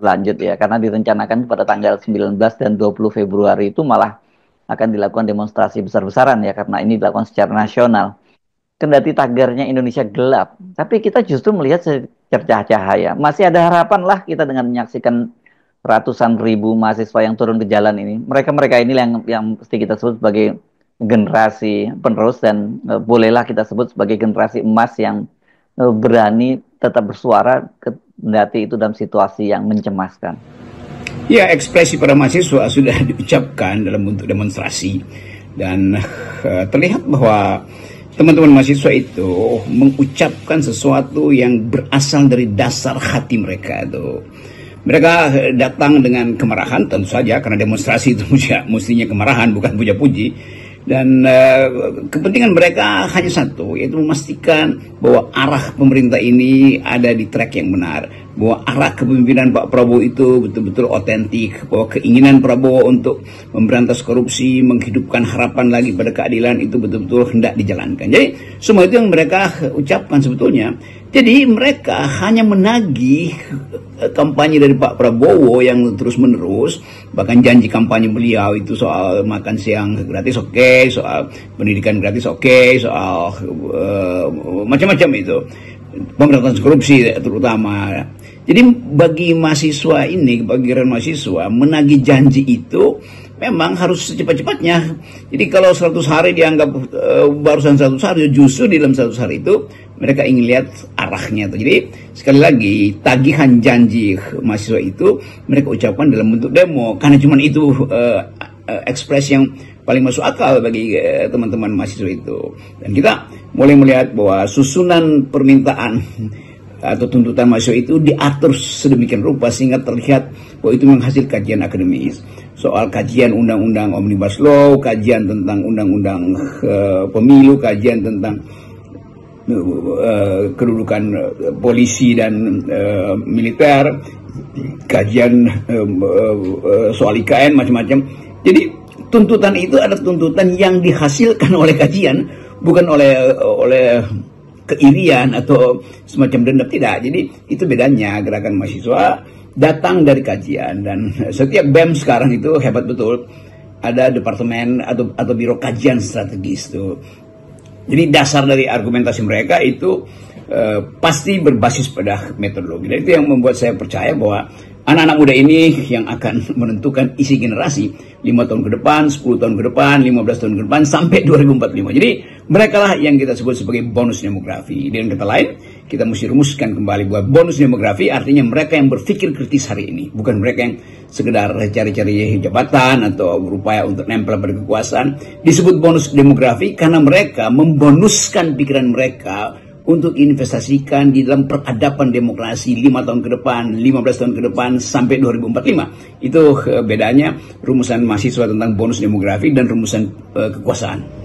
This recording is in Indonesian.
berlanjut ya, karena direncanakan pada tanggal 19 dan 20 Februari itu malah akan dilakukan demonstrasi besar-besaran ya, karena ini dilakukan secara nasional. Kendati tagarnya Indonesia gelap, tapi kita justru melihat secercah cahaya. Masih ada harapan lah kita dengan menyaksikan ratusan ribu mahasiswa yang turun ke jalan ini. Mereka-mereka ini yang mesti kita sebut sebagai generasi penerus dan bolehlah kita sebut sebagai generasi emas yang berani tetap bersuara kendati itu dalam situasi yang mencemaskan. Ya, ekspresi para mahasiswa sudah diucapkan dalam bentuk demonstrasi dan terlihat bahwa teman-teman mahasiswa itu mengucapkan sesuatu yang berasal dari dasar hati mereka itu. Mereka datang dengan kemarahan tentu saja, karena demonstrasi itu mestinya kemarahan, bukan puja-puji. Dan kepentingan mereka hanya satu, yaitu memastikan bahwa arah pemerintah ini ada di track yang benar, bahwa arah kepemimpinan Pak Prabowo itu betul-betul otentik, bahwa keinginan Prabowo untuk memberantas korupsi, menghidupkan harapan lagi pada keadilan itu betul-betul hendak dijalankan. Jadi semua itu yang mereka ucapkan sebetulnya. Jadi mereka hanya menagih kampanye dari Pak Prabowo yang terus-menerus, bahkan janji kampanye beliau itu soal makan siang gratis oke, soal pendidikan gratis oke, soal macam-macam itu, pemberantasan korupsi terutama. Jadi bagi mahasiswa ini, bagi mahasiswa menagih janji itu memang harus secepat-cepatnya. Jadi kalau 100 hari dianggap barusan 100 hari, justru di dalam 100 hari itu mereka ingin lihat arahnya. Jadi sekali lagi, tagihan janji mahasiswa itu mereka ucapkan dalam bentuk demo, karena cuma itu ekspresi yang paling masuk akal bagi teman-teman mahasiswa itu. Dan kita mulai melihat bahwa susunan permintaan atau tuntutan mahasiswa itu diatur sedemikian rupa sehingga terlihat bahwa itu menghasil kajian akademis. Soal kajian undang-undang Omnibus Law, kajian tentang undang-undang pemilu, kajian tentang kedudukan polisi dan militer, kajian soal IKN, macam-macam. Jadi tuntutan itu adalah tuntutan yang dihasilkan oleh kajian, bukan oleh keirian atau semacam dendam, tidak. Jadi itu bedanya gerakan mahasiswa datang dari kajian, dan setiap BEM sekarang itu hebat betul, ada departemen atau biro kajian strategis tuh. Jadi dasar dari argumentasi mereka itu pasti berbasis pada metodologi. Dan itu yang membuat saya percaya bahwa anak-anak muda ini yang akan menentukan isi generasi 5 tahun ke depan, 10 tahun ke depan, 15 tahun ke depan, sampai 2045. Jadi mereka lah yang kita sebut sebagai bonus demografi. Dengan kata lain, kita mesti rumuskan kembali bahwa bonus demografi artinya mereka yang berpikir kritis hari ini, bukan mereka yang sekedar cari-cari jabatan atau berupaya untuk nempel pada kekuasaan. Disebut bonus demografi karena mereka membonuskan pikiran mereka untuk investasikan di dalam peradaban demokrasi 5 tahun ke depan, 15 tahun ke depan, sampai 2045. Itu bedanya rumusan mahasiswa tentang bonus demografi dan rumusan kekuasaan.